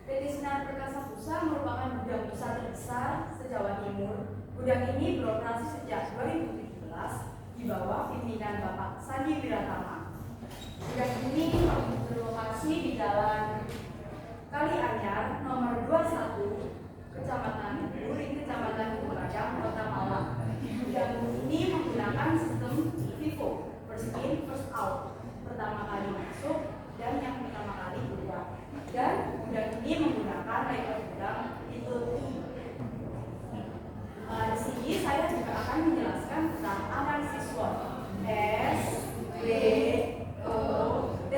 PT Sinar Perkasa Pusa merupakan gudang pusat terbesar se-Jawa Timur. Gudang ini beroperasi sejak 2017 di bawah pimpinan Bapak Sandi Wiratama. Gudang ini berlokasi di Jalan Kalianyar nomor 21, Kecamatan Buring, Kecamatan Lumajang, Kota Malang. Gudang ini menggunakan sistem FIFO, first in, first out, pertama kali masuk dan yang pertama kali keluar. Dan gudang ini menggunakan layout gudang itu. Di sini saya juga akan menjelaskan tentang analisis SWOT. S, W, O, T.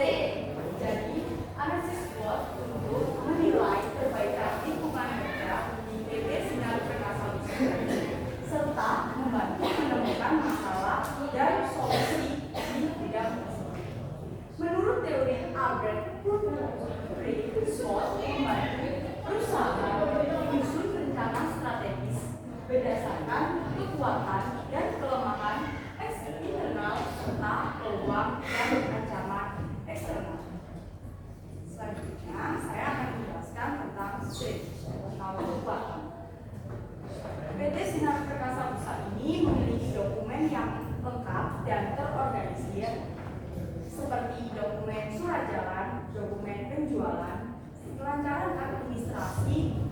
Jadi analisis SWOT untuk menilai perbaikan lingkungan kerja di PT Sinar Perkasa Pusa serta membantu menemukan masalah dan solusi di bidang tersebut. Menurut teori Albert Purdy, SWOT membantu perusahaan menyusun rencana strategis berdasarkan kekuatan dan kelemahan internal serta peluang dan ancaman eksternal. Selanjutnya, saya akan menjelaskan tentang strength atau kekuatan. PT Sinar Perkasa Pusa ini memiliki dokumen yang lengkap dan terorganisir seperti dokumen surat jalan, dokumen penjualan, kelancaran administrasi.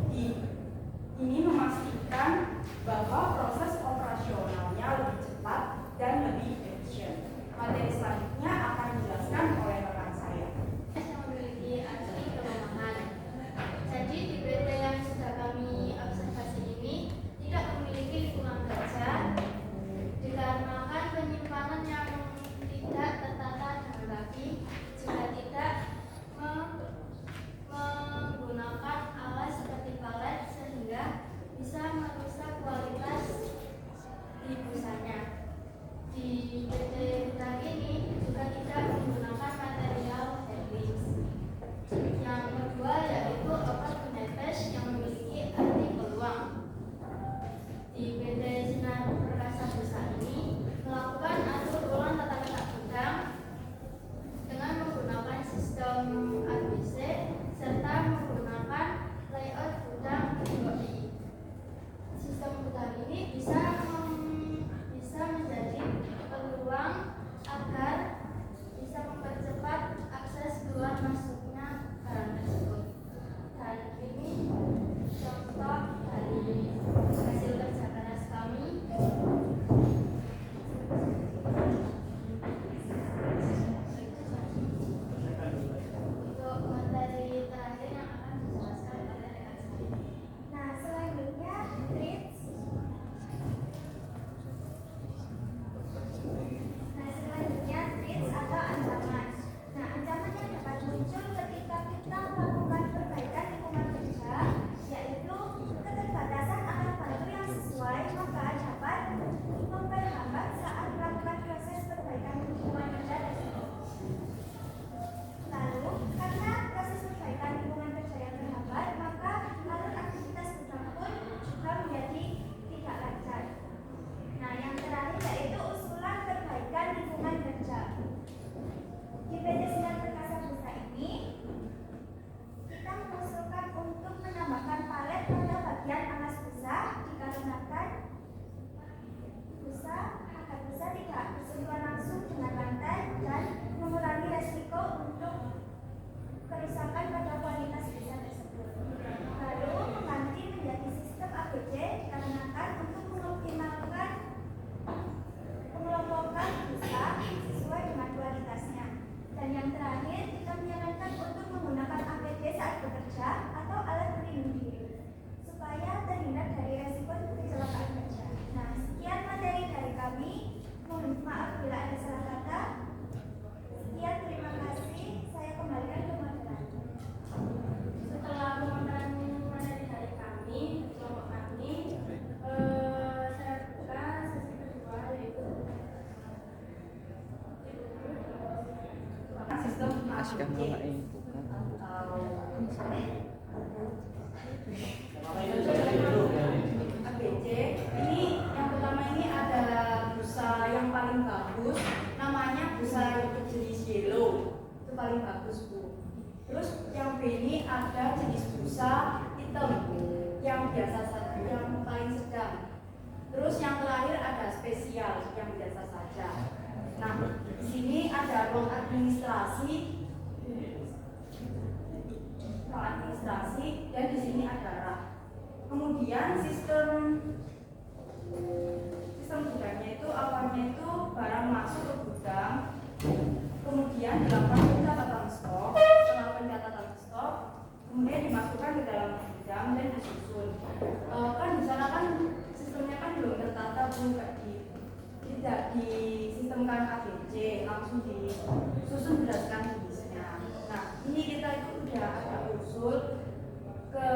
Ini memastikan bahwa proses operasionalnya lebih cepat dan lebih efisien. Materi selanjutnya akan dijelaskan oleh rekan saya. Yang memiliki arti kelemahan. Jadi di PT yang sudah kami observasi ini tidak memiliki lingkungan kerja dikarenakan penyimpanan yang tidak tertata dengan rapi, juga tidak menggunakan alat seperti palet sehingga bisa merusak kualitas di busanya. Di PT gudang ini juga tidak menggunakan material handling. Yang kedua yaitu opportunities yang memiliki arti peluang. Di PT Sinar Perkasa Pusa ini melakukan atur ulang tata letak gudang dengan menggunakan sistem ABC serta menggunakan layout gudang TOI. Sistem gudang ini bisa menjadi peluang agar bisa mempercepat akses keluar masuknya barang tersebut. Dan ini contoh dari hasil kerja keras kami. Untuk materi terakhir yang akan dijelaskan oleh rekan saya. Nah, selanjutnya threats. Atau ancaman. Nah, ancaman yang dapat muncul ketika kita melakukan perbaikan lingkungan kerja, yaitu keterbatasan alat bantu yang sesuai, maka dapat memperhambat saat melakukan proses perbaikan lingkungan kerja tersebut. Lalu, karena proses perbaikan lingkungan kerja yang terhambat, maka alur aktivitas gudang pun juga menjadi tidak lancar. Nah, yang terakhir yaitu usulan perbaikan lingkungan kerja. Di PT Sinar Perkasa Pusa ini, kita mengusulkan untuk menambahkan palet pada bagian alas busa dikarenakan akar busa tidak bersentuhan langsung dengan lantai dan mengurangi resiko untuk kerusakan pada kualitas busa tersebut. Lalu mengganti menjadi sistem ABC dikarenakan untuk mengoptimalkan pengelompokan busa sesuai dengan kualitasnya. Dan yang terakhir, kita menyarankan untuk menggunakan APD saat bekerja atau alat pelindung diri supaya terhindar dari resiko kecelakaan kerja. Nah, sekian materi dari kami. Mohon maaf bila ada salah kata. Sekian, terima kasih. Saya kembalikan ke moderator. Setelah pemaparan materi dari kami, kelompok kami, saya buka sesi kedua yaitu Sistem Asyikkan mulai bukan. ABC. Ini yang pertama ini adalah busa yang paling bagus, namanya busa yang berjenis yellow. Itu paling bagus, Bu. Terus yang B ini ada jenis busa hitam yang biasa saja, yang paling sedang. Terus yang terakhir ada spesial yang biasa saja. Nah, di sini ada ruang administrasi, dan di sini ada rak. Kemudian sistem gudangnya itu awalnya itu barang masuk ke gudang, kemudian dilakukan pencatatan stok. Setelah pencatatan stok, kemudian dimasukkan ke dalam gudang dan disusun. Kan di sana kan sistemnya kan belum tertata, tidak disistemkan ABC, langsung disusun berdasarkan jenisnya. Nah, ini kita itu udah ada usul ke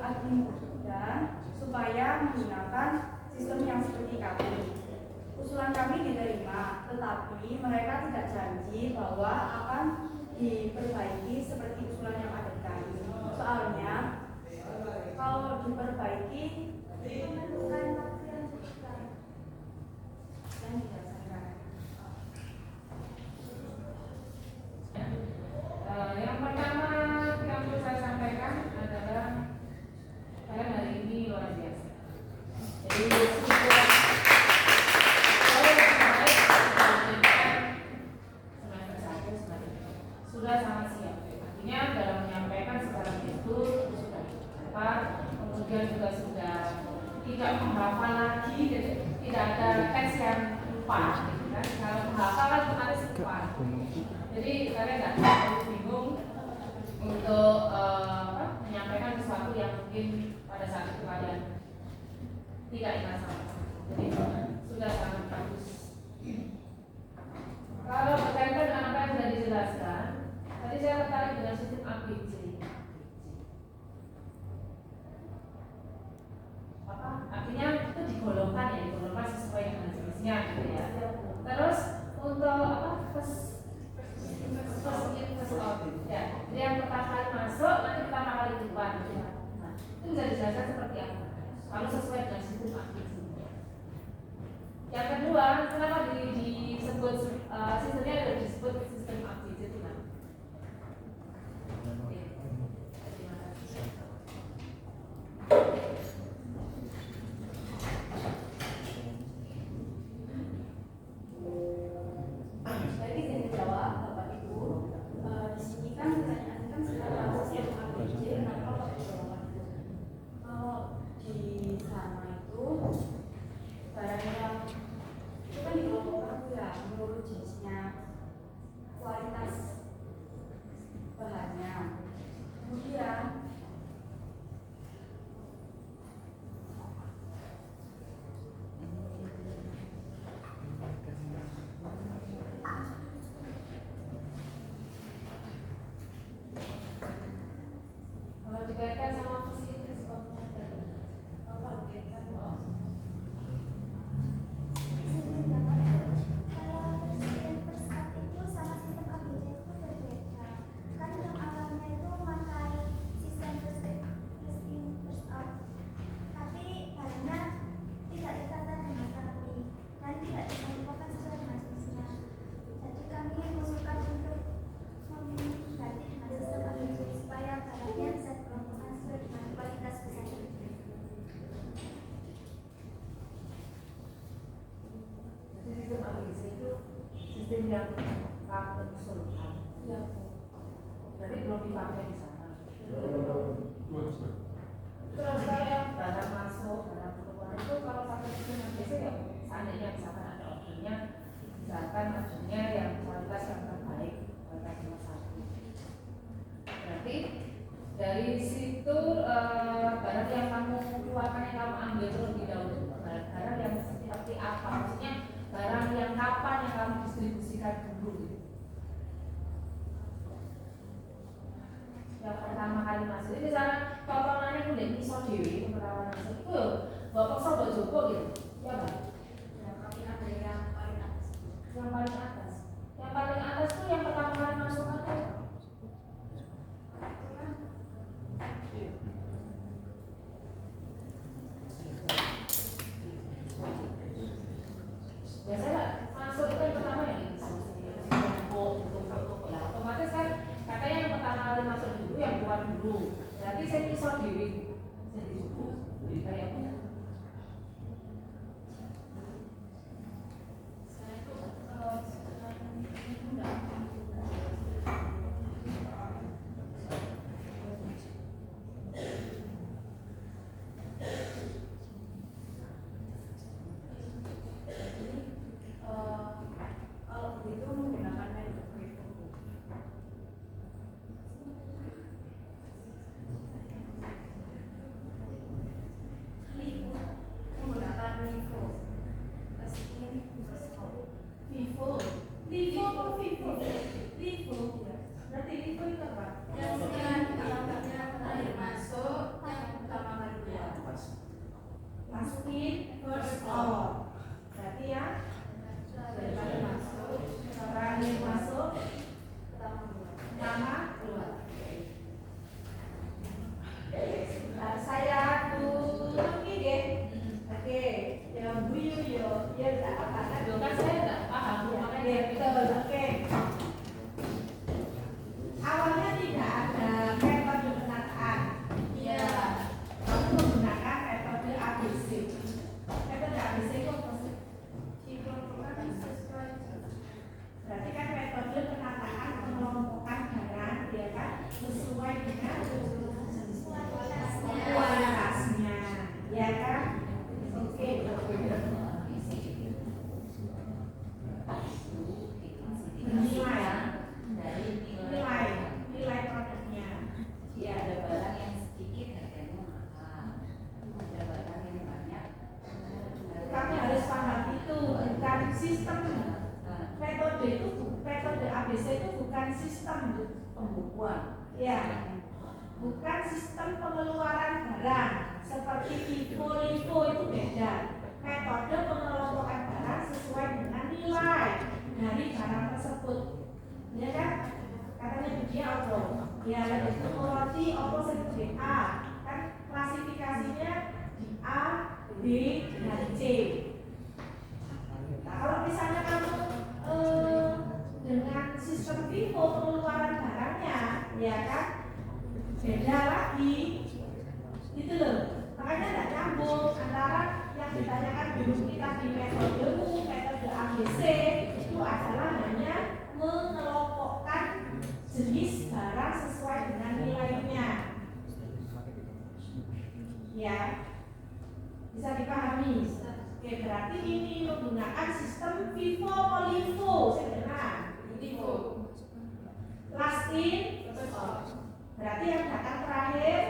admin gudang supaya menggunakan sistem yang seperti kami. Usulan kami diterima, tetapi mereka tidak janji bahwa akan diperbaiki seperti usulan yang ada kami. Soalnya kalau diperbaiki memerlukan waktu yang cukup lama dan didasarkan. Yang pertama yang perlu saya sampaikan adalah kalian hari ini luar biasa. Jadi sudah sangat siap. Artinya dalam menyampaikan segala itu sudah tepat, kemudian juga sudah tidak menghafal lagi, tidak ada teks yang lupa, gitu kan? Kalau menghafal kan otomatis lupa. Jadi kalian nggak perlu bingung untuk menyampaikan sesuatu yang mungkin pada saat itu kalian tidak ingat sama. Jadi sudah sangat bagus. Kalau berkaitan dengan apa yang sudah dijelaskan, tadi saya tertarik dengan sistem ABC. Artinya itu digolongkan ya, digolongkan sesuai dengan jenisnya gitu ya. Terus untuk ya, jadi yang pertama kali masuk, nanti pertama kali keluar gitu ya. Nah, itu bisa dijelaskan seperti apa kalau sesuai dengan sistem ABC. Yang kedua, kenapa disebut sistemnya ada disebut sistem ABC itu kan? Oke. Terima kasih. Jadi saya jawab Bapak Ibu, di sini kan pertanyaan kan sekarang sistem ABC kenapa pakai golongan itu? Kalau di sana itu barang yang itu kan dikelompokkan ya menurut jenisnya, kualitas bahannya, kemudian Kalau dikaitkan sama fasilitas komputer, apa dikaitkan? Kalau sistem first up itu sama sistem ABC itu berbeda. Kan yang awalnya itu memakai sistem first up, tapi barangnya tidak ditata dengan rapi dan tidak disampaikan sesuai dengan jenisnya. Jadi kami mengusulkan untuk mengganti dengan sistem ABC supaya barangnya bisa dikelompokkan sesuai dengan kualitas busanya. Jadi sistem ABC itu sistem yang kamu usulkan. ya Berarti belum dipakai di sana. Terus kalau barang masuk, barang keluar itu kalau pakai sistem ABC ya seandainya misalkan ada ordernya, misalkan ordernya yang kualitas yang terbaik, kualitas nomor 1. Berarti dari situ barang yang kamu keluarkan, yang kamu ambil terlebih dahulu, barang yang seperti apa? Maksudnya barang yang kapan yang kamu distribusikan dulu gitu. Yang pertama kali masuk, ini misalnya potongannya itu dari iso dewi, pertama masuk itu bapak sobat jopo gitu, ya Pak? tapi ada yang paling atas. Yang paling atas, yang paling atas tuh yang pertama kali masuk apa? Biasanya masuk itu yang pertama yang ini, toko lah, otomatis kan katanya iso dhewe jadi suku kayak apa? Kalau begitu menggunakan metode FIFO. Menggunakan FIFO. Vivo, Vivo atau Vivo? Vivo, ya. Berarti Vivo itu apa? Yang alamatnya terakhir masuk, yang pertama kali keluar. Masukin first out. Berarti ya Terakhir masuk, terakhir masuk, pertama keluar. pertama keluar. Nah, saya lagi deh. Oke, yang Bu Yuyo, ya tidak apa-apa. Loh, kan saya nggak paham, makanya saya Betul, oke. Awalnya tidak ada metode penataan. Iya. Kamu menggunakan metode ABC. Metode ABC itu apa sih? Berarti kan metode penataan pengelompokan barang, ya kan, sesuai dengan kualitasnya, ya kan? Oke. Nilai produknya. ya ada barang yang sedikit harganya mahal, ada barang yang banyak. Kami harus paham itu bukan sistem. Metode itu metode ABC itu bukan sistem Pembukuan. ya, bukan sistem pengeluaran barang seperti FIFO, LIFO itu beda. Metode pengelompokan barang sesuai dengan nilai dari barang tersebut, ya kan? Katanya dia apa? Ya itu roti apa seperti A, kan klasifikasinya di A, B, dan C. Nah, kalau misalnya kamu dengan sistem FIFO pengeluaran barangnya, ya kan, beda lagi, gitu loh. Makanya tidak nyambung antara yang ditanyakan dulu kita di metode ABC itu adalah hanya mengelompokkan jenis barang sesuai dengan nilainya. Ya, bisa dipahami. Oke, berarti ini menggunakan sistem FIFO atau LIFO, sebenarnya. FIFO. Last in, berarti yang datang terakhir,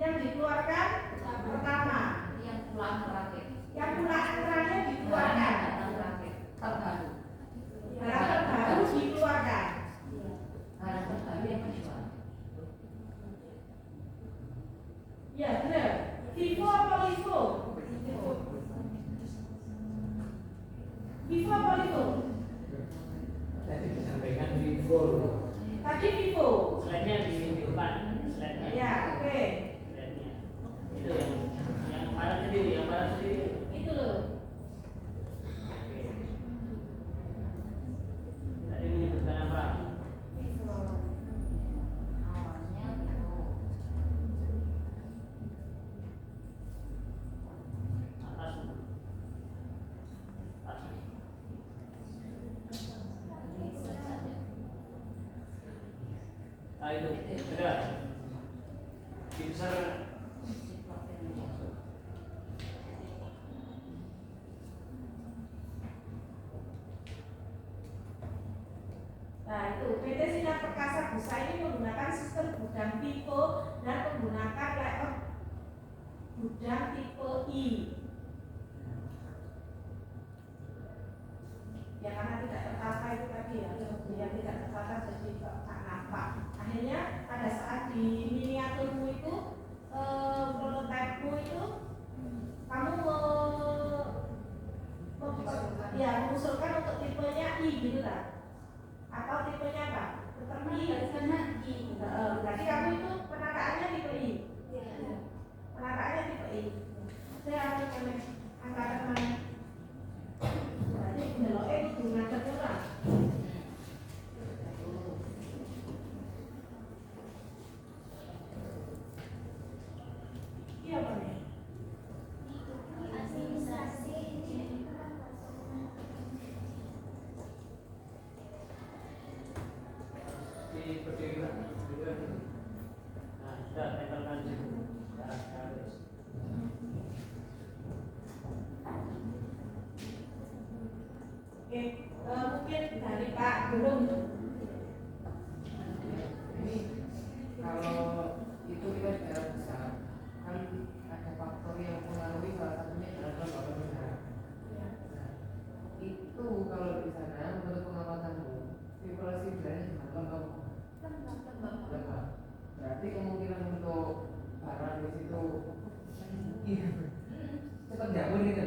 yang dikeluarkan pertama, Yang pulang terakhir. yang pulang terakhir dikeluarkan, Datang terakhir. Terbaru. barang terbaru dikeluarkan. Barang terbaru yang kedua. Ya benar. FIFO atau LIFO? FIFO atau LIFO? Tadi disampaikan Vivo. Tadi FIFO. Slide-nya di depan, slide-nya. Ya, oke. Slide-nya. Itu yang parah sendiri, yang parah sendiri. Itu loh. Oke. Tadi menyebutkan apa? Awalnya itu Atas. Atas. Ah itu, benar. Di besar. Nah itu PT Sinar Perkasa Busa ini menggunakan sistem gudang tipe dan menggunakan layout gudang tipe I. Ya karena tidak tertata itu tadi ya, yang tidak tertata jadi tak nampak. Akhirnya pada saat di miniaturmu itu, prototipe-mu itu, kamu mengusulkan untuk tipenya I gitu lah. Atau tipenya apa? Tetap I. Berarti kamu itu penataannya tipe I. Penataannya tipe I. Saya akan angkatan mana? Berarti beloknya itu ngadep murah. masih berdiri lah. Nah, sudah tempelkan di situ. Sekarang terus. Oke, mungkin dari Pak Gunung. Ini kalau itu kita bicara besar, kan ada faktor yang mempengaruhi, salah satunya adalah kelembaban udara. Nah, itu kalau di sana menurut pengamatanmu sirkulasi udaranya gimana? Lembab. Berarti kemungkinan untuk barang di situ iya, cepat jauh gitu.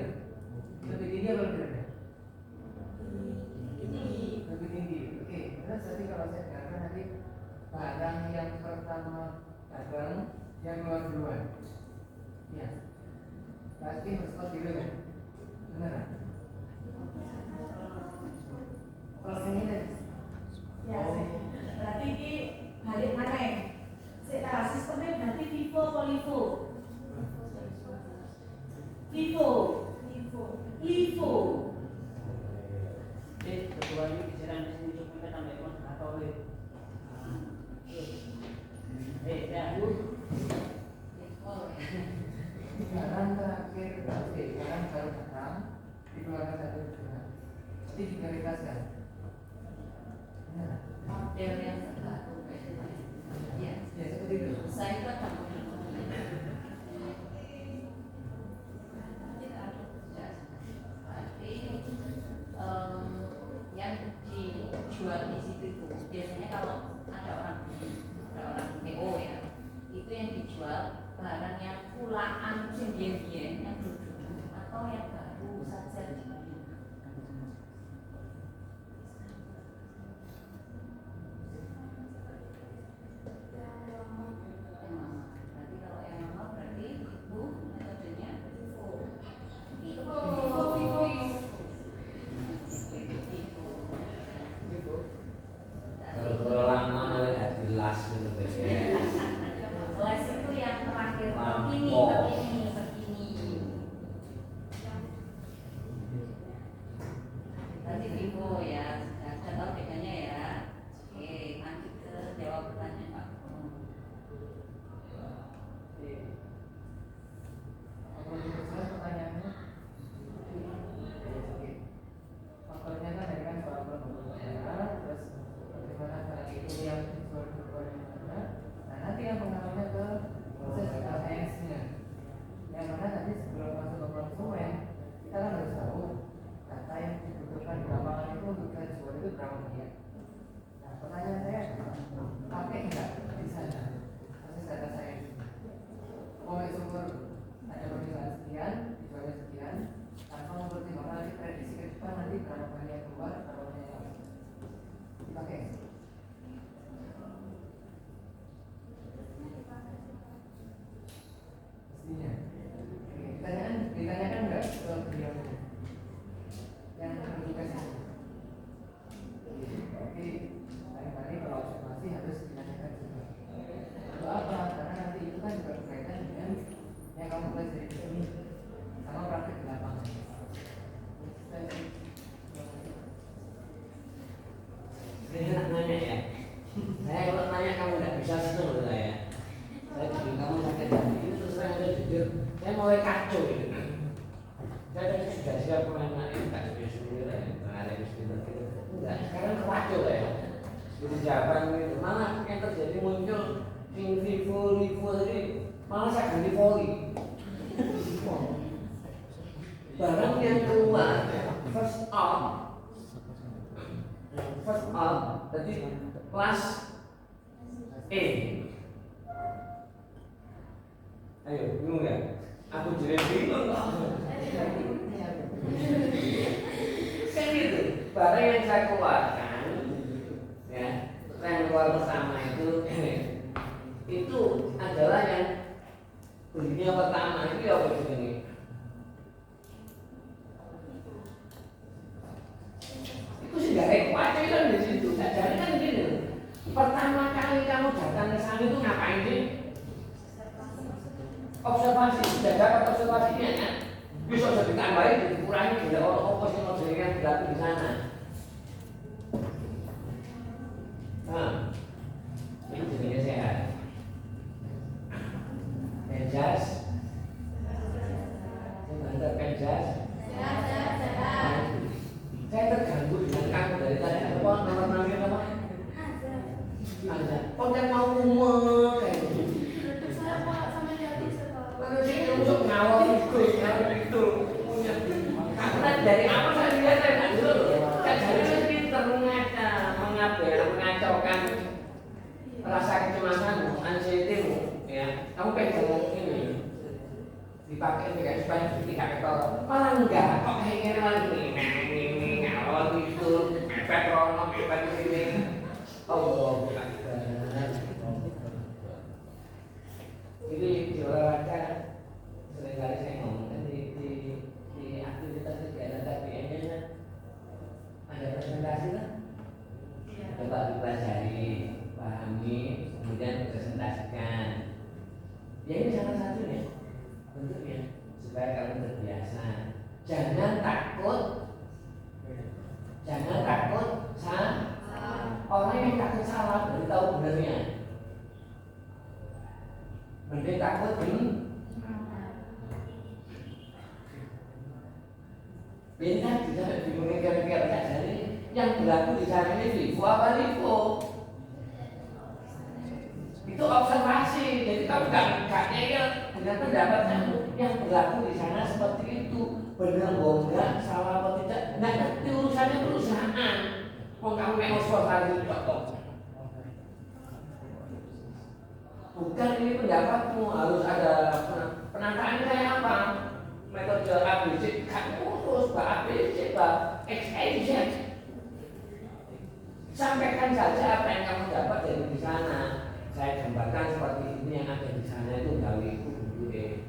Lebih tinggi apa lebih rendah? Lebih tinggi. Oke, terus tadi kalau saya dengarkan nanti barang yang pertama datang yang keluar duluan. Ya, pasti hotspot gitu kan? Benar kan? Kalau ini deh. Ya, berarti ini balik mana ya? Sistemnya berarti FIFO atau LIFO? LIFO. Ketua ini bicara di sini untuk kita tambah atau ya. Barang terakhir, oke, barang baru datang dikeluarkan satu bulan, nanti diverifikasikan. Benar? Model yang terbaru. Ya, Ya seperti itu. saya itu ada yang dijual di situ itu biasanya kalau ada orang PO ya, itu yang dijual barang yang pulaan sendirian yang duduk atau yang baru saja dibeli. Berarti kalau yang lama berarti Bu metodenya Kalau lama malah jelas gitu ya. les itu yang terakhir begini. Berarti Vivo ya, sudah tahu bedanya ya. Oke, lanjut ke jawab pertanyaan Pak. Apa jelas pertanyaannya? Oke. Faktornya kan dari kan soal perkembangan, terus bagaimana barang itu yang dijual duluan yang mana. Nah nanti yang pengaruhnya ke proses ATS-nya. Yang mana nanti sebelum masuk ke konsumen, kita kan harus tahu data yang dibutuhkan di lapangan itu untuk kita jual itu berapa banyak. Nah pertanyaan saya pakai nggak di sana proses data saya? Pemilik sumber ada pemisahan sekian, dijualnya sekian, tanpa mempertimbangkan nanti prediksi ke depan nanti berapa banyak yang keluar, berapa banyak yang masuk. Dipakai. Mestinya. Oke, ditanyakan nggak ke beliau yang bertugas itu? Tapi kali-kali kalau observasi harus ditanyakan juga. Untuk apa? Karena nanti itu kan juga berkaitan dengan yang kamu pelajari di sini sama praktek di lapangan. Saya nak nanya ya. Saya kalau nanya kamu nggak bisa seneng loh saya. Saya bilang kamu sakit hati itu terus terang aja jujur. Saya mulai kacau gitu. Saya tadi sudah siap mengenai tak bismillah, mengenai bismillah gitu. Enggak, sekarang kacau ya. Jadi jawaban itu malah yang terjadi muncul Vivo tadi malah saya ganti Poli. Barang yang keluar first out, tadi kelas E. Ayo, bingung ya? Aku jadi bingung. Kan gitu, barang yang saya keluarkan, ya, yang keluar pertama itu adalah yang belinya pertama itu ya apa ini? Itu sudah kuat kan di situ. Jadi kan gini, pertama kali kamu datang ke sana itu ngapain sih? Observasi, sudah dapat observasinya kan? Bisa jadi tambahin, dikurangi, sudah apa sih model yang berlaku di sana. Nah, Saya terganggu dengan kamu dari tadi. Apa namanya apa? Ada. Kok yang mau ngomong kayak gitu? Saya mau sama lihat sekolah. Lalu saya untuk ngawal itu punya. Karena dari apa saya lihat saya nggak dulu. Saya pinter mengacaukan rasa kecemasanmu, anxiety-mu, ya. Kamu pegang ini dipakai kayak supaya tidak ketolong. Malah enggak, kok kayaknya malah ini ngawal itu, petronom, ini. Oh, bukan. Jadi di olahraga seringkali saya ngomong di aktivitas kegiatan KPN-nya ada presentasi kan? Coba dipelajari, pahami, kemudian presentasikan. Ya ini salah satunya bentuknya supaya kamu terbiasa. Jangan takut orang yang takut salah beritahu benernya. Mending takut beda bisa bingung kira-kira jadi yang berlaku di sana ini Vivo apa Vivo itu observasi, jadi kamu gak nyengel dengan pendapat kamu yang berlaku di sana seperti itu, benar enggak, salah apa tidak, nggak ngerti urusannya perusahaan. Mau kamu yang observasi kok. Bukan ini pendapatmu, harus ada penataan kayak apa, metode ABC, kan urus ABC, XYZ. Sampaikan saja apa yang kamu dapat dari di sana. Saya gambarkan seperti ini yang ada di sana itu gawe itu dulu deh.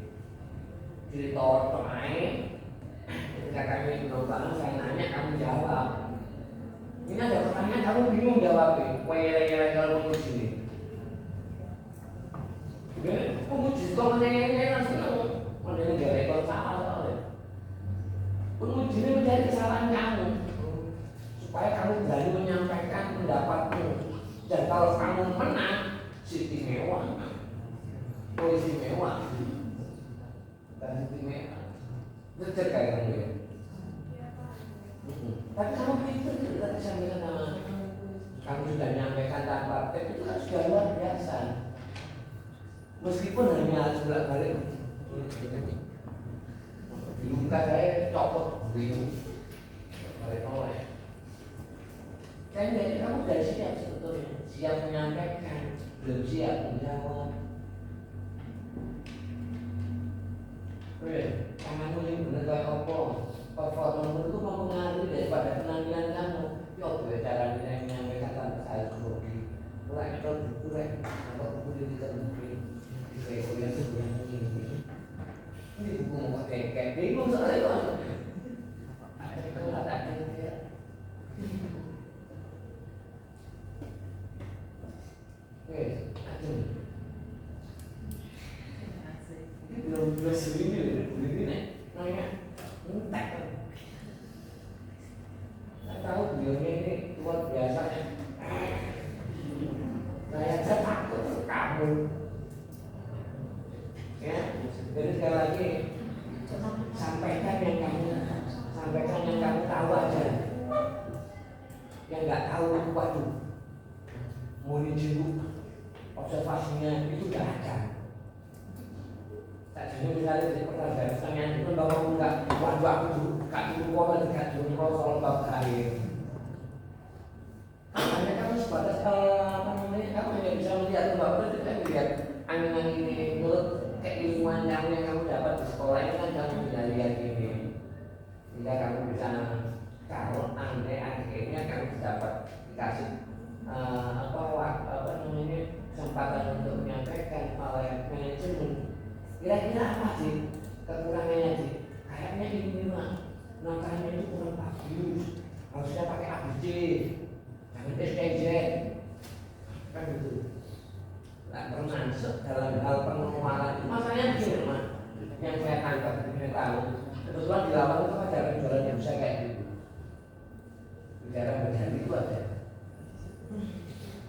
Cerita ortoai, ketika kami penerbangan saya nanya kamu jawab. Ini ada pertanyaan kamu bingung jawabnya. Wele kalau di sini. Penguji kok menengah langsung menengah dari kota soalnya. Penguji ini menjadi kesalahan kamu supaya kamu berani menyampaikan pendapatmu. Dan kalau kamu menang, istimewa, istimewa, dan istimewa, betul kayak kamu ya. Tapi kamu pintar tidak disampaikan sama kamu sudah menyampaikan tanpa itu kan sudah luar biasa. Meskipun hanya harus bolak-balik di muka saya copot begini balik oleh saya jadi kamu sudah siap sebetulnya, siap menyampaikan, belum siap menjawab. Tanganmu ini benar kayak apa? Performamu itu mempengaruhi daripada penampilan kamu. Ya cara menyampaikan tanpa saya grogi. Mulai kalau buku atau buku kita mungkin kayak kuliah sebulan ini buku mau kayak bingung soalnya kok ada kalau ada ya ini belum segini nih nanya entek nggak tahu beliaunya ini luar biasa saya takut kamu ya, jadi sekali lagi sampaikan yang kamu tahu aja. Yang nggak tahu, waduh, mau dijeruk observasinya itu nggak ada. Tak jadi misalnya di pertanyaan pertanyaan itu bahwa enggak, waduh aku dulu kak dulu kok dekat dulu soal bab karir. Hanya kamu sebatas apa namanya, kamu hanya bisa melihat bahwa tidak melihat angin-angin ini menurut keilmuan kamu yang kamu dapat di sekolah itu kan kamu bisa lihat ini, sehingga kamu bisa kalau andai akhirnya kamu dapat dikasih apa namanya kesempatan untuk menyampaikan oleh manajemen, kira-kira apa sih kekurangannya sih? Kayaknya ini mah notanya itu kurang bagus, harusnya pakai ABC, jangan STZ, kan gitu. Tak termasuk dalam hal pengeluaran. Masalahnya begini mas, yang saya tangkap, saya tahu kebetulan di lapangan itu ada jualan yang bisa kayak gitu. Bicara berjari itu ada.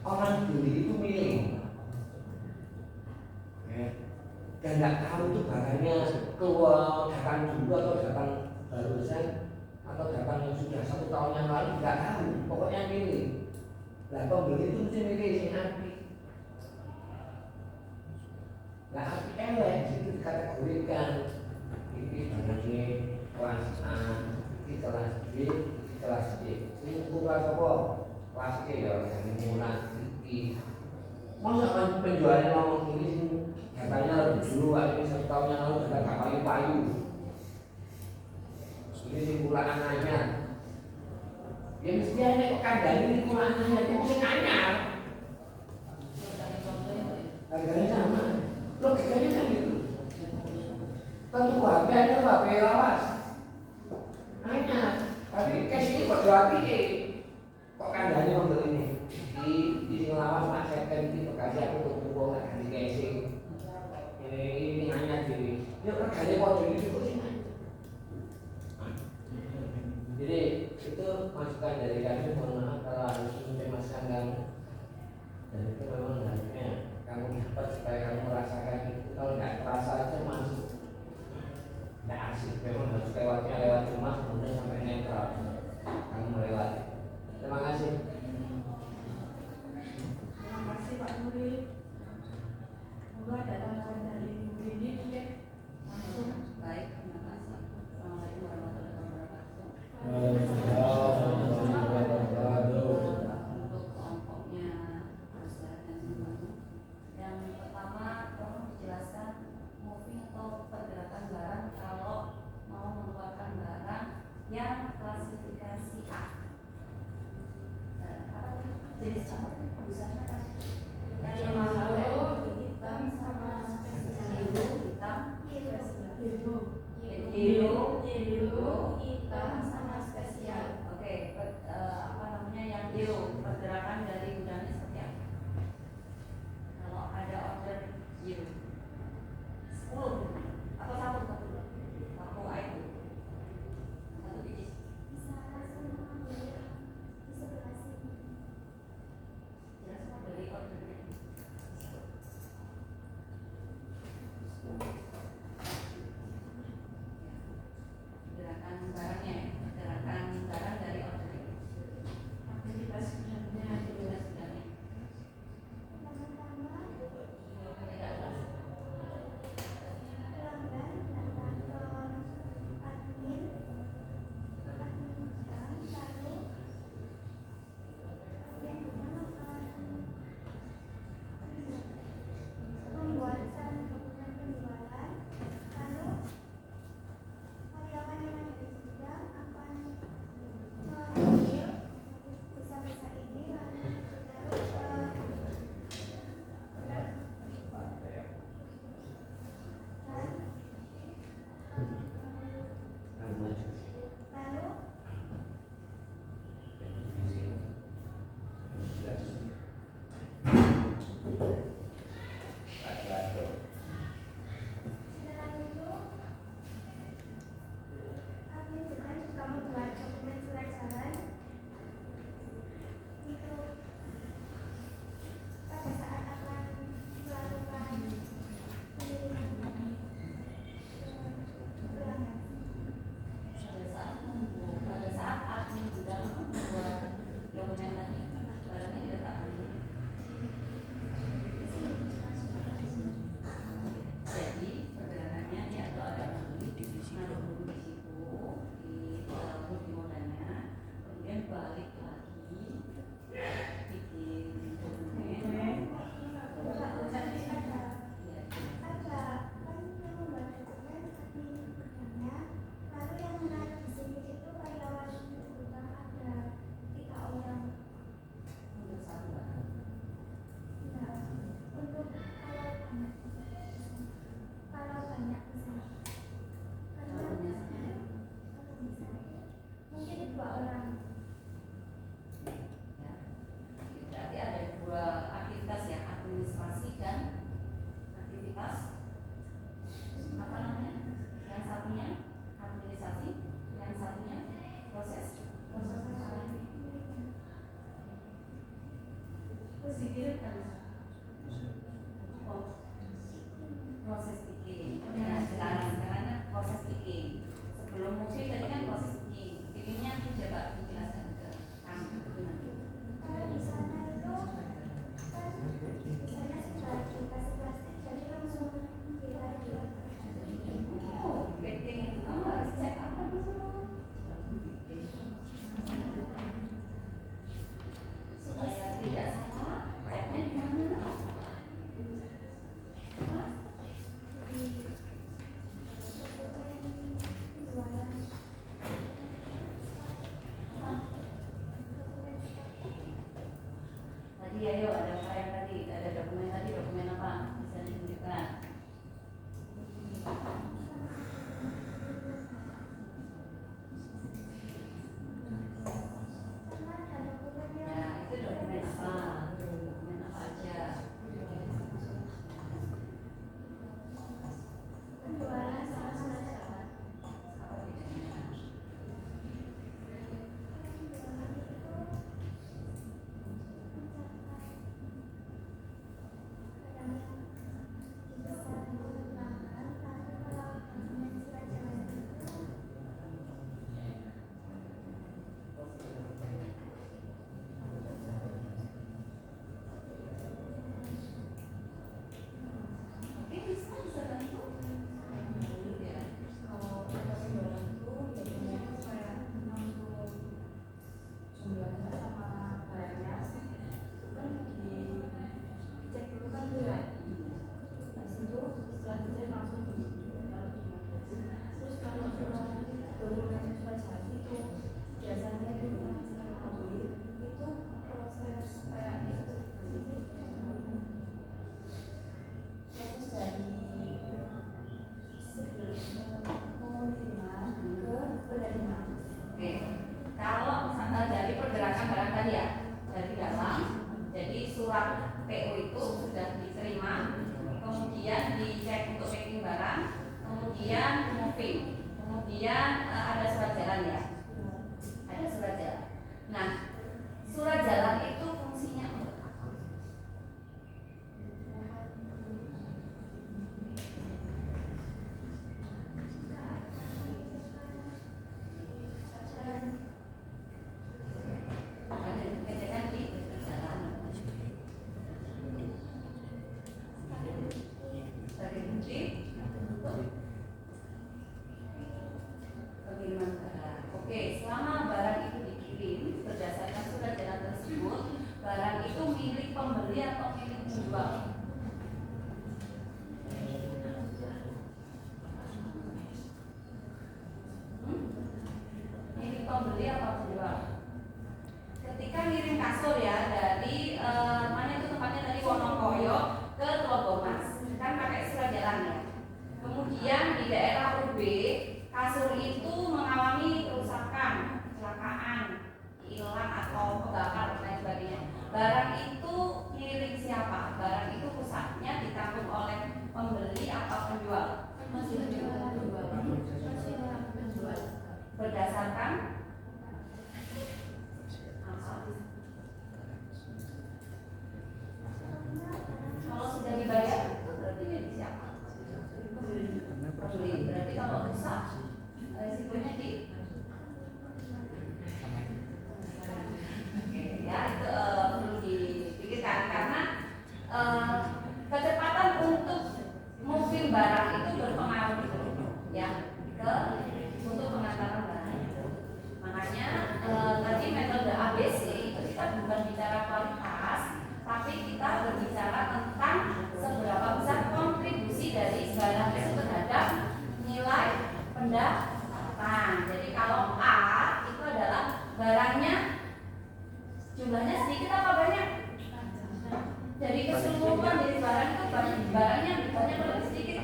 Orang beli itu milih, ya. Dan nggak tahu tuh barangnya keluar datang dulu atau datang barusan atau datang yang sudah 1 tahun nggak tahu, pokoknya milih. Lah pembeli itu mesti milih sing apik. Lah apik elek itu dikategorikan. Ini jenenge kelas A, ini kelas B, ini kelas C. Ini kelas apa? Kelas C ya, yang murah iki. Masa penjualnya ngomong ini katanya lebih dulu, ini 1 tahun yang lalu sudah gak payu-payu. Ini simpulan anyar. Ya mesti ada kok kandang ini simpulan anyar, itu mungkin anyar. Harganya sama, logikanya kan gitu. Tentu HP ada HP lawas anyar, tapi cash ini kok jual ini. Kok kandangnya untuk ini di sini lawas mas second di bekasi aku untuk pukul nggak ganti casing. Ini anyar jadi ya harganya kok jadi itu sih. Jadi itu masukan dari kami, mohon maaf kalau harus mencemaskan kamu. Dan itu memang harusnya kamu dapat supaya kamu merasakan itu. Kalau nggak terasa aja masuk, nggak asik. Memang harus lewat rumah kemudian sampai netral. Kamu melewati. Terima kasih. Terima kasih Pak Nuril. Semoga ada tanggapan dari Bu Rini mungkin langsung. Baik, terima kasih. Assalamualaikum warahmatullahi wabarakatuh. Untuk kelompoknya Ustaz dan semuanya. Yang pertama, tolong dijelaskan moving atau pergerakan barang kalau mau mengeluarkan barang yang klasifikasi A. Apa jenis apa? Busanya kan? Yang mahal, hitam sama biru, hitam, biru, hitam sama spesial. Oke, apa namanya yang biru, pergerakan dari gudangnya seperti apa? Kalau ada order biru 10 atau satu A itu satu biji. Bisa langsung mengambil di sebelah sini. Jelas mau beli ordernya. Gerakan barangnya, gerakan barang dari order itu. Aktivitas gudangnya Aktivitas gudangnya. Pertama-tama Tidak jelas. pelanggan datang ke admin gudang, lalu pembuatan dokumen penjualan, lalu karyawan yang ada di gudang akan mengambil besar-besar ini lalu ditaruh ke lalu setelah itu admin gudang juga membuat dokumen surat jalan itu pada saat akan melakukan pengiriman ke pelanggan. Pada saat admin gudang membuat dokumen tadi, barangnya diletakkan. Jadi pergerakannya dia atau ada naruh dulu di situ di bodi modalnya, kemudian balik lagi bikin dokumen. Ada kan yang membuat dokumen admin gudangnya, lalu yang menaruh di sini itu karyawan gudang ada 3 orang. Untuk satu barang. Nah, untuk kalau banyak besar karena mungkin 2 orang. Ya. Berarti ada 2 aktivitas ya, administrasi dan aktivitas apa namanya? Yang satunya administrasi, yang satunya proses. Terus dikirim kan? Oh, proses picking. Ya, sekarang proses picking. Sebelum mungkin tadi kan proses picking. Pickingnya coba dijelaskan ke tadi ayo ada apa yang tadi, ada dokumen tadi, dokumen apa bisa ditunjukkan? Nah, itu dokumen apa? Dokumen apa aja? Penjualan sama surat jalan. Apa bedanya? Oke, bisa bantu. Ya. Kalau penjualan itu biasanya kayak untuk jumlahnya sama barangnya itu kan dicek dulu kan berat. Habis itu setelah dicek langsung terus kalau dokumen surat jalan itu biasanya itu proses kayak itu proses dari pengiriman ke penerimaan. Oke, kalau misalnya dari pergerakan barang tadi ya, dari dalam, jadi surat PO itu sudah diterima, kemudian dicek untuk packing barang, kemudian moving, kemudian ada surat jalan ya, ada surat jalan. Nah, surat jalan itu fungsinya untuk apa? Ada dikatakan di jalan. Sebagai kunci untuk pengiriman barang. Oke, selama barang itu dikirim berdasarkan surat jalan tersebut, barang itu milik pembeli atau milik penjual? Milik pembeli atau penjual? Ketika ngirim kasur ya dari mana itu tempatnya tadi Wonokoyo ke Tlogomas kan pakai surat jalan ya. Kemudian di daerah UB kasur itu mengalami kerusakan, kecelakaan, hilang atau kebakar dan lain sebagainya. Barang itu milik siapa? Barang itu rusaknya ditanggung oleh pembeli atau penjual? Penjual. Berdasarkan apa? Kalau sudah dibayar itu berarti milik siapa? Pembeli. Berarti kalau rusak risikonya di Oke, ya itu perlu dipikirkan karena kecepatan untuk moving barang itu berpengaruh ya ke untuk pengantaran barang. Makanya tadi metode ABC itu kita bukan bicara kualitas, tapi kita berbicara tentang seberapa besar kontribusi dari barang itu terhadap nilai pendapatan. Jadi kalau A itu adalah barangnya jumlahnya sedikit apa banyak? Jadi keseluruhan dari barang itu barangnya banyak atau sedikit?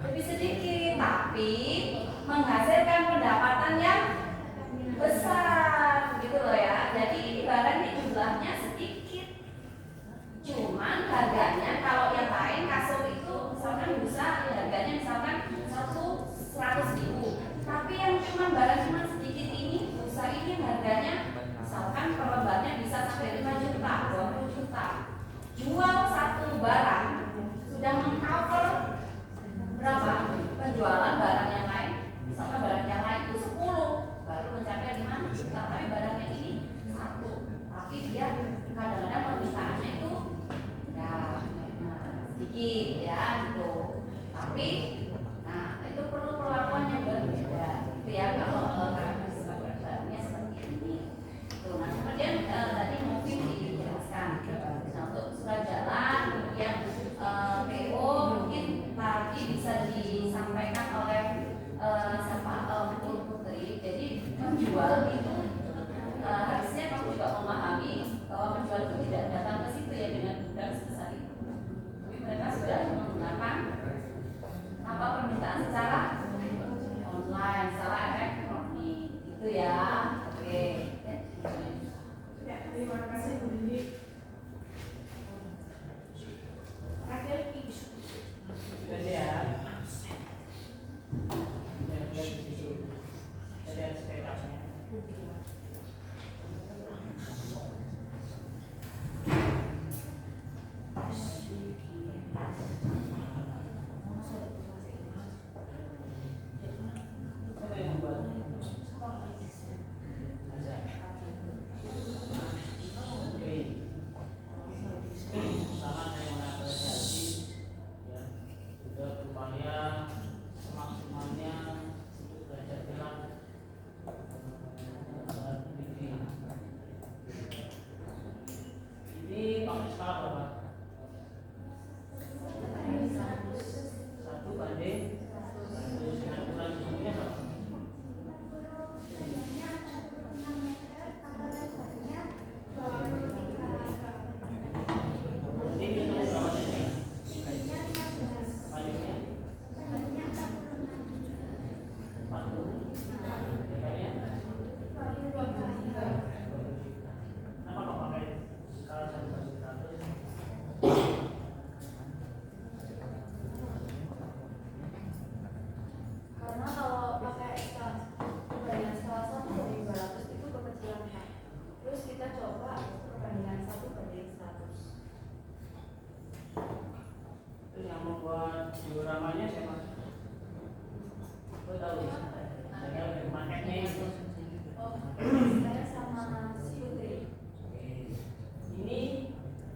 Lebih sedikit, tapi menghasilkan pendapatan yang besar, gitu loh ya. Jadi ini barang ini jumlahnya sedikit, cuman harganya kalau yang lain kasur itu misalkan bisa harganya misalkan 100.000, tapi yang cuman barang cuma sedikit ini, busa ini harganya misalkan per lembarnya bisa sampai 5 juta, 20 juta. Jual satu barang sudah mengcover berapa? Penjualan barang yang lain, misalkan barang yang lain itu 10, baru mencapai 5 juta, tapi barangnya ini 1, tapi dia kadang-kadang permintaannya itu ya sedikit ya gitu. Tapi nah itu perlu perlakuan yang berbeda gitu ya kalau karakteristik barangnya seperti ini. Tuh, nah kemudian tadi mungkin dijelaskan. Nah untuk surat jalan kemudian PO mungkin tadi bisa disampaikan oleh siapa Putri. Jadi menjual itu harusnya kamu juga Siapa yang membuat? Aja. Oke. Sama saya mengapresiasi ya, sudah berupaya semaksimalnya untuk belajar film ini pakai skala berapa? 1 banding 100. Dengan ukuran sesungguhnya berapa? Ini kita berapa cm? Panjangnya 40. Lebarnya? Kenapa kok pakai skala 1/100? Karena kalau pakai perbandingan skala 1/200 itu kekecilan Pak. Terus kita coba perbandingan 1/100. Itu yang membuat dioramanya siapa? Kau tahu? Saya lebih makanya itu. Oh, saya sama si Putri. Oke. Ini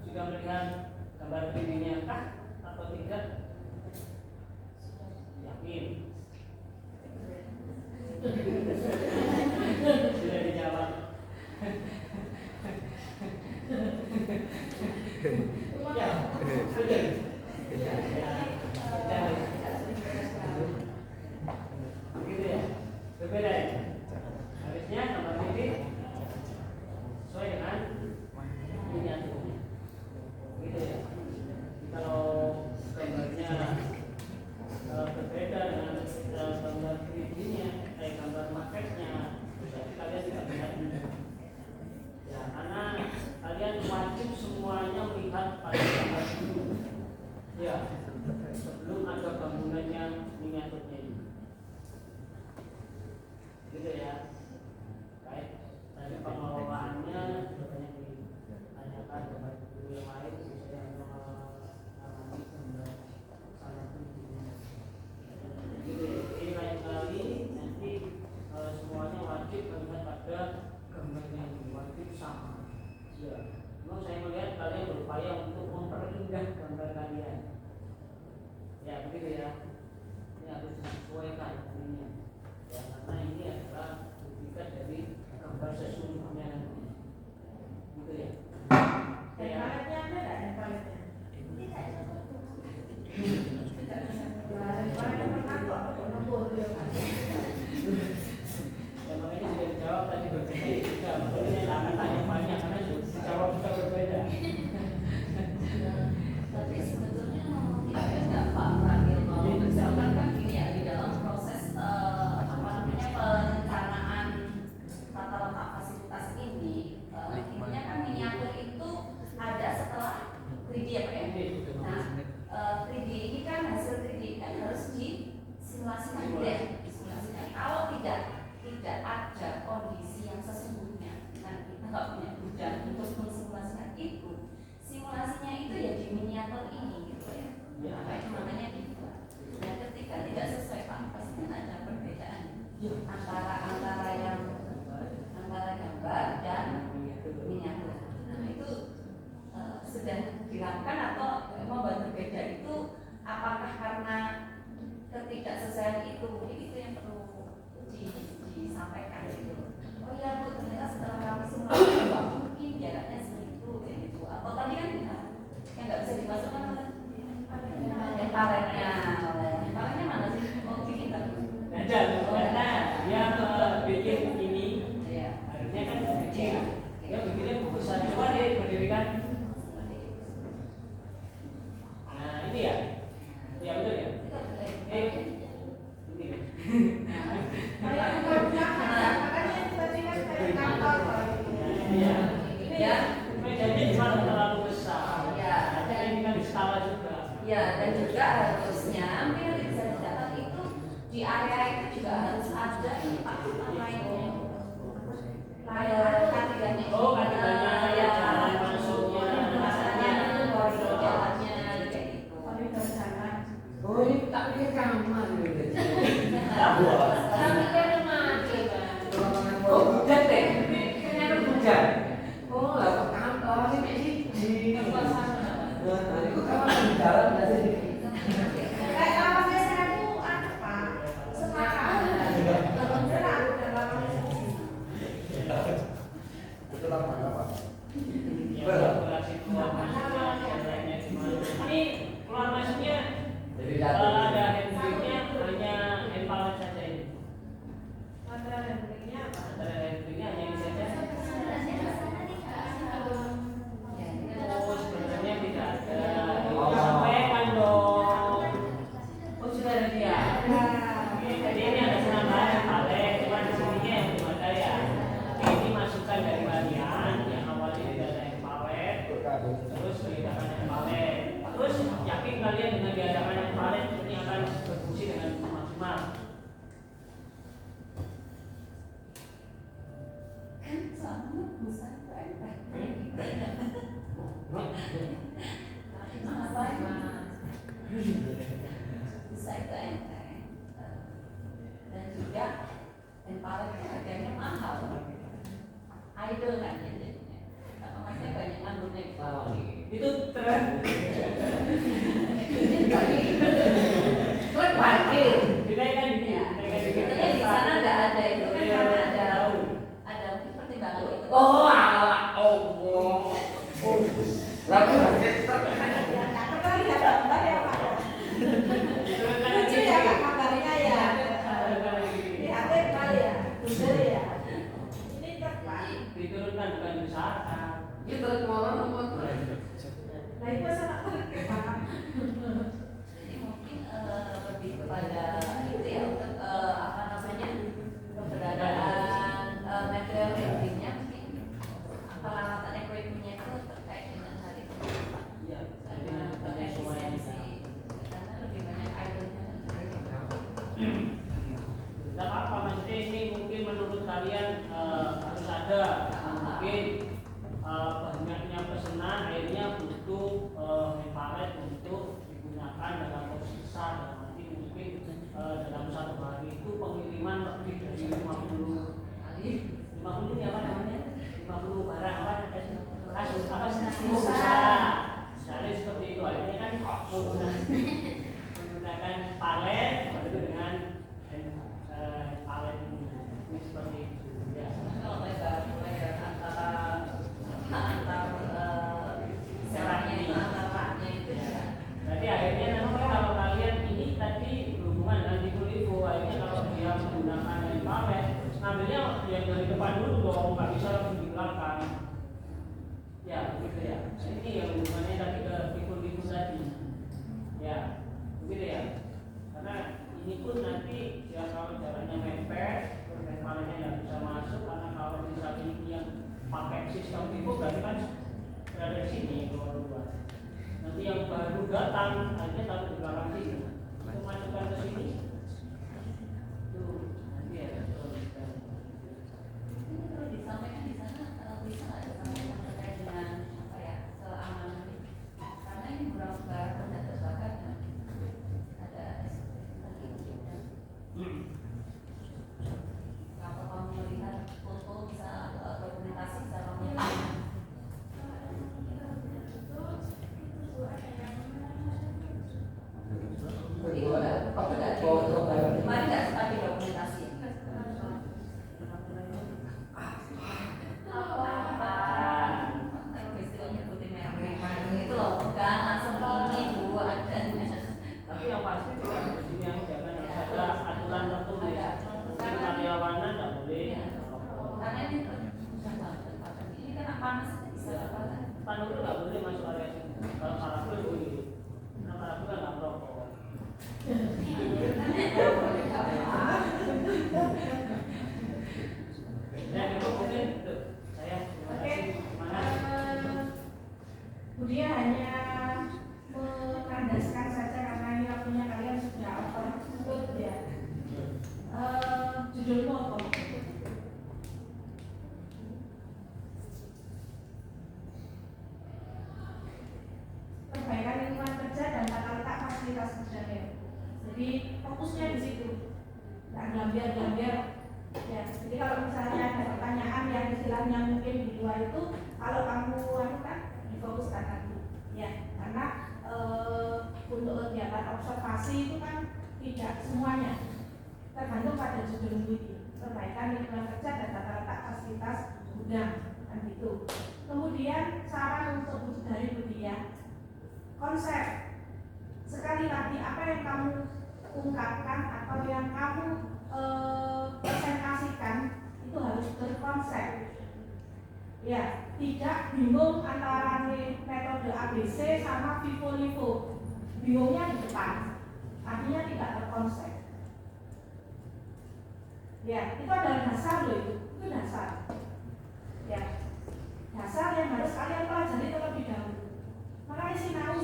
sudah melihat gambar 3D-nya kah atau tidak? Yakin? Sudah dijawab. Ya, betul. Begitu ya? Berbeda ya? Harusnya gambar ini sesuai dengan miniaturnya. Begitu ya? Kalau gambarnya berbeda dengan gambar 3D-nya, gambar maketnya, berarti kalian tidak melihat ini. Ya, karena kalian wajib semuanya melihat pada gambar dulu. Ya, sebelum ada bangunannya miniaturnya ini. Gitu ya. Baik, tadi pengelolaannya banyak ditanyakan kepada guru yang lain, saya mengamati gambar sangat tinggi. Ini lain kali nanti semuanya wajib melihat pada gambarnya ini, wajib sama. Ya, memang saya melihat kalian berupaya untuk memperindah gambar kalian. Ya, begitu ya. Ini harus disesuaikan ininya. Ya, karena ini adalah duplikat dari gambar sesungguhnya nanti. Gitu ya. Dan paletnya ada nggak yang paletnya? Ya, makanya sudah dijawab tadi berbeda juga. Makanya saya akan tanya banyak karena dijawab juga berbeda. Tapi sebetulnya tidak ada Pak Fadil mau misalkan kan gini ya, di dalam proses perencanaan tata letak fasilitas ini, intinya kan miniatur itu ada setelah 3D ya Pak ya. Nah, 3D ini kan hasil 3D kan harus disimulasikan ya. Disimulasikan. Kalau tidak ada kondisi yang sesungguhnya, nah kita nggak punya bidang untuk mensimulasikan itu. Simulasinya itu ya di miniatur ini gitu ya. Makanya gitu. Nah, ketika tidak sesuai Pak, pasti ada perbedaan antara gambar dan miniatur. Nah, itu sudah dilakukan atau membuat berbeda itu apakah karena ketidaksesuaian itu? Mungkin itu yang perlu disampaikan gitu. Oh iya Bu, ternyata setelah kami simulasi mungkin jaraknya segitu gitu. Atau tadi kan yang nggak bisa dimasukkan yang paletnya mana sih? Oh bikin kan? Ada, karena dia bikin ini harusnya kan kecil. Dia bikinnya besar, cuma dia berdirikan. Nah ini ya, ya betul ya. Ini. Kayak bukan makanya tadi kan kayak kantor. Iya. Ya. Mejanya cuma terlalu besar. Ya. Dan ini kan di skala juga. Ya, dan juga harusnya mungkin bisa dicatat itu di area itu juga harus ada ini Pak, apa itu library-nya apa? Data library-nya hanya ini saja. Sebenarnya di sana tidak Oh, sebenarnya tidak ada. Sampaikan dong. Oh, sudah ada dia. Oke, jadi ini ada penambahan yang paling, cuma di sininya yang belum ada ya. Oke, ini masukan dari kalian yang awalnya tidak ada yang palet, terus diadakan yang palet. Terus yakin kalian dengan diadakan yang palet ini akan berfungsi dengan maksimal. Bisa itu enteng dan juga empalet harganya mahal, idol kan jadinya, makanya banyak anggota Itu tren. Tren parkir. Dinaikkan di Sebetulnya di sana nggak ada itu kan karena ada mungkin pertimbangan itu. Oh, ala Allah. Lalu Lucu ya Kak kabarnya ya. Ini apa kali ya? Bener ya. Ini tepat. diturunkan bukan diusahakan. itu kemauan apa? Nah itu sama Jadi mungkin lebih kepada itu ya untuk apa namanya keberadaan material handlingnya mungkin peralatan equipmentnya itu terkait dengan hal itu. Iya, Karena banyak efisiensi, karena lebih banyak idolnya. tidak apa-apa, maksudnya ini mungkin menurut kalian harus ada, mungkin banyaknya pesanan akhirnya butuh palet untuk digunakan dalam posisi besar, dalam arti mungkin dalam satu hari itu pengiriman lebih dari 50 kali, 50 ya apa namanya, 50 barang apa kasus apa sih misalnya seperti itu, akhirnya kan menggunakan palet begitu dengan palet ini seperti itu ya. Kalau lebar antara serahnya itu antara itu ya. Jadi akhirnya nanti kalau kalian ini tadi berhubungan dengan liku-liku, akhirnya kalau dia menggunakan yang palet, ngambilnya yang dari depan dulu dong, nggak bisa langsung di belakang. Ya begitu ya. Ini yang hubungannya tadi ke liku-liku tadi. Ya begitu ya. Karena ini pun nanti ya kalau jalannya mepet, paletnya nggak bisa masuk, karena kalau misalnya ini yang pakai sistem liku berarti kan berada di sini keluar-keluar. Nanti yang baru datang aja taruh di belakang sini, itu masukkan ke sini. Tuh nanti ya. Ini perlu disampaikan di sana bisa nggak disampaikan terkait dengan apa ya keamanan ini? Karena ini barang benda terbakar kan ada kalau kamu melihat foto bisa dokumentasi secara menyeluruh. Mari nggak sebagai dokumentasi. Kalau istilah nyebutin merek-merek itu loh, bukan langsung ini bu ada. Tapi yang pasti juga di sini yang jangan ada aturan tertulis. Jadi karyawanan nggak boleh. Karena ini ini kan panas bisa apa? Tanduk itu nggak boleh masuk area sini. Kalau parafil boleh. Karena parafil kan nggak merokok. Dan itu mungkin saya terima kasih. Semangat. Dia hanya mengandaskan saja karena ini waktunya kalian sudah overload ya. Judulmu apa? Perbaikan lingkungan kerja dan tata letak fasilitas kerja. Jadi fokusnya di situ. Nggak gambiar-gambiar. Ya, jadi kalau misalnya ada pertanyaan yang istilahnya mungkin di luar itu, kalau kamu kan difokuskan lagi. Ya, karena untuk kegiatan observasi itu kan tidak semuanya, tergantung pada judul ini. Perbaikan lingkungan kerja dan tata letak fasilitas gudang kan gitu. Kemudian saran untuk dari budaya, konsep. Sekali lagi apa yang kamu ungkapkan atau yang kamu presentasikan Ya, tidak bingung antara metode ABC sama FIFO-LIFO. Bingungnya di depan, artinya tidak terkonsep. Ya, itu adalah dasar loh itu dasar. Ya, dasar yang harus kalian pelajari terlebih dahulu. Makanya sinau.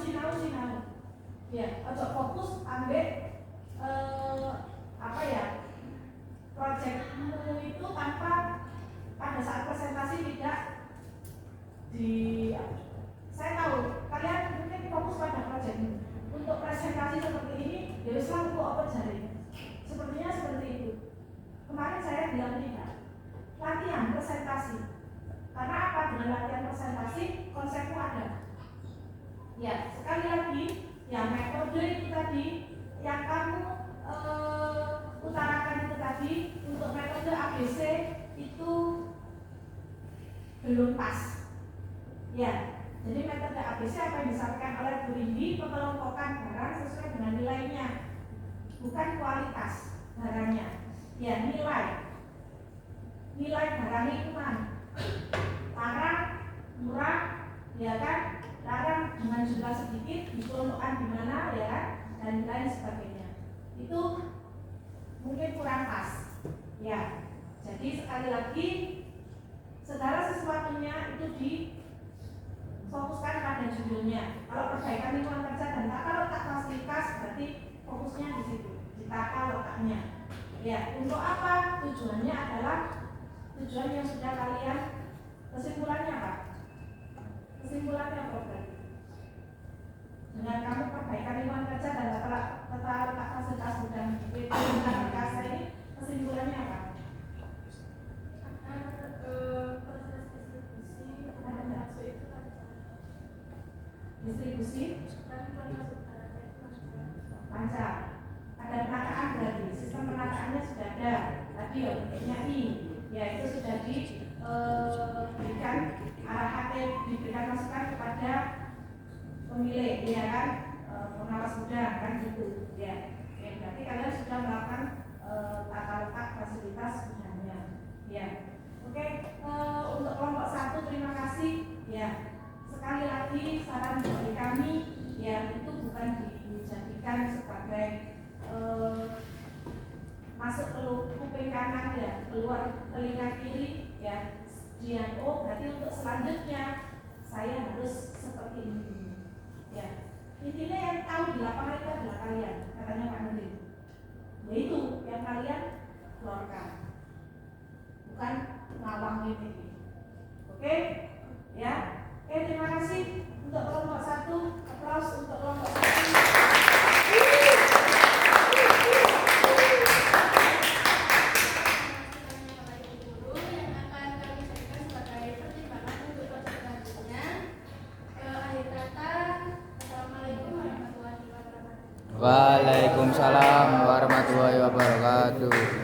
Ya, ojo fokus ambil proyekmu itu tanpa pada saat presentasi tidak saya tahu kalian mungkin fokus pada proyekmu. Untuk presentasi seperti ini, ya wis lah kok apa jari. Sepertinya seperti itu. Kemarin saya bilang tidak. Latihan presentasi. Karena apa? Dengan latihan presentasi, konsepmu ada. Ya, sekali lagi, ya metode itu tadi yang kamu utarakan itu tadi untuk metode ABC itu belum pas. Ya, jadi metode ABC apa yang disampaikan oleh Bu Rindi, pengelompokan barang sesuai dengan nilainya, bukan kualitas barangnya. Ya, nilai barang lingkungan, larang, murah, ya kan, larang dengan jumlah sedikit, dikelompokkan di mana, ya kan, dan lain sebagainya. Itu mungkin kurang pas. Ya, jadi sekali lagi segala sesuatunya itu difokuskan pada judulnya. Kalau perbaikan lingkungan kerja dan tata letak fasilitas berarti fokusnya di situ, di tata letaknya. Ya, untuk apa? Tujuannya adalah tujuan yang sudah kalian kesimpulannya apa? Kesimpulannya apa berarti? Dengan kamu perbaikan lingkungan kerja dan tata letak fasilitas gudang perkasa ini, kesimpulannya apa? Distribusi lancar. Ada penataan berarti sistem penataannya sudah ada. Tadi ya bentuknya I, ya itu sudah diberikan diberikan masukan kepada pemilik, ya kan, pengawas gudang kan gitu. Ya, berarti kalian sudah melakukan tata letak fasilitas gudangnya. Ya, oke. Untuk kelompok 1 terima kasih. Ya. Sekali lagi saran dari kami, ya itu bukan dijadikan sebagai masuk ke kuping kanan ya, keluar telinga kiri ya, berarti untuk selanjutnya saya harus seperti ini ya. Intinya yang tahu di lapangan itu adalah kalian, katanya Pak Nurdin, yaitu yang kalian keluarkan, bukan ngawang ini. Oke ya. Terima kasih untuk kelompok 1, aplaus untuk kelompok 1. Waalaikumsalam warahmatullahi wabarakatuh.